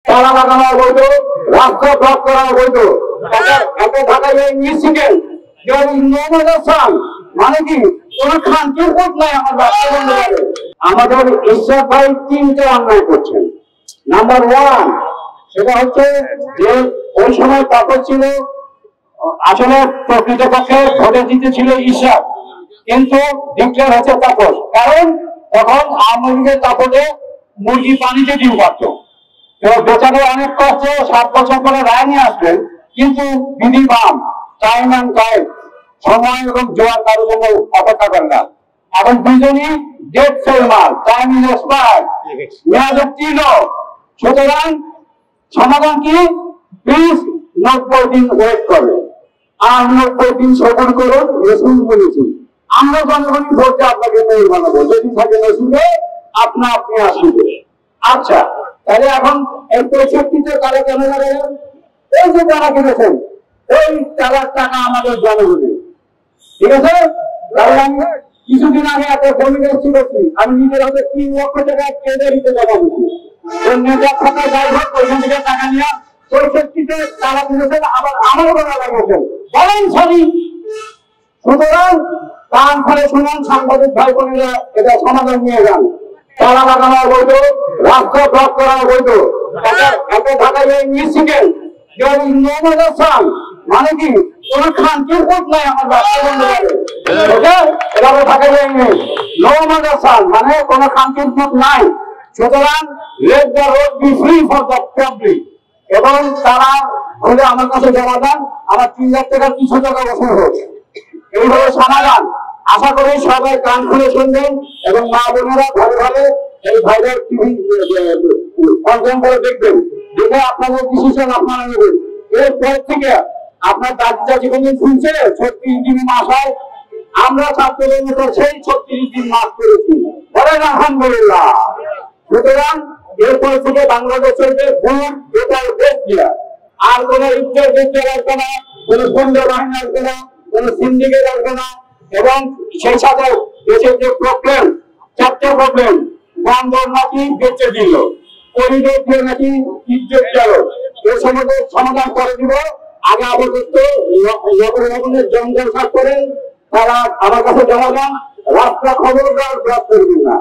তালা লাগানো বৈধ, রাস্তা ব্লক করা বৈধ। একটা ঢাকায় মিছিলেন মানে কি কোন শান্তির পথ নাই। আমাদের ঈশ্বর ভাই তিনটে অন্যায় করছেন। নাম্বার ওয়ান, সেটা হচ্ছে যে ওই সময় তাপস ছিল, আসলে প্রকৃতপক্ষে ভোটে জিতেছিল ঈশ্বর, কিন্তু ডিক্লেয়ার হচ্ছে তাপস। কারণ তখন আওয়ামী লীগের তাপসে মুরগি পানিতে ডিম পারত। বেচারে অনেক কষ্ট 7 বছর পরে রায় নিয়ে আসবেন, কিন্তু বিধি বাম, টাইম অ্যান্ড টাইম, সময় এবং জোয়ার কারোর জন্য অপেক্ষা করে না। এখন দুজনই ডেট সেল মাল, টাইম ইজ এক্সপায়ার্ড, মেয়াদ উত্তীর্ণ। সুতরাং সমাধান কি? প্লিজ 90 দিন ওয়েট করবে, আর 90 দিন সফর করুন। রসুল বলেছি আমরা জনগণই ভোটে আপনাকে মেয়র বানাবো, যদি থাকে রসুলে আপনা আপনি আসবে। আচ্ছা, তাহলে এখন এই 65-তে তারা কেন লাগালেন? এই যে যারা কিনেছেন এই টাকার টাকা আমাদের জনগণের, ঠিক আছে? তাহলে আমি কিছুদিন আগে একটা জমি রেজিস্ট্রি করছি, আমি নিজের হাতে 3 লক্ষ টাকা ট্রেজারিতে জমা দিচ্ছি। নেতার খাতায় যাই হোক ওইখান থেকে টাকা নিয়ে 65-তে তারা কিনেছেন, আবার আমার বেলা লাগিয়েছেন, বলেন সরি। সুতরাং কান করে শুনুন সাংবাদিক ভাই বোনেরা, এটা সমাধান নিয়ে যান। তালা লাগানো বৈধ, রাস্তা ব্লক করা বৈধ। একটা ঢাকায় মিছিলেন মানে কি কোন শান্তির পথ নাই। আমার ঢাকায় যায়নি সাল মানে কোন শান্তির পথ নাই। সুতরাং let the road be free for the public. এবং তারা হলে আমার কাছে জমা দেন, আমার 3 লাখ টাকা 30 টাকা বছর হোক। এইভাবে সমাধান। আশা করি সবাই কান খুলে শুনবেন এবং মা বোনেরা ঘরে ঘরে এই ভাইরাল টিভি কনফার্ম করে দেখবেন, দেখে আপনাদের ডিসিশন আপনারা নেবেন। এরপর থেকে আপনার দাদি চাচি কোনদিন শুনছে 36 দিন মাস হয়? আমরা ছাত্রদের মতো সেই 36 দিন মাস করেছি, বলেন আলহামদুলিল্লাহ। সুতরাং এরপর থেকে বাংলাদেশ চলবে ভোট বেতার দেশ দিয়া। আর কোন ইজ্জত দেশ আসবে না, কোন সন্ধ্য বাহিনী আসবে না, কোন সিন্ডিকেট আসবে না। এবং সেই সাথে দেশের যে প্রবলেম, 4টা প্রবলেম, বন্দর নাকি বেঁচে দিল, করিডোর দিয়ে নাকি ইজ্জত গেল, এর সমাধান করে দিব। আগে আপাতত নগরের জঙ্গল সাফ করেন, তারা আমার কাছে জমা দেন, রাস্তা খবরদার ব্লক করবেন না।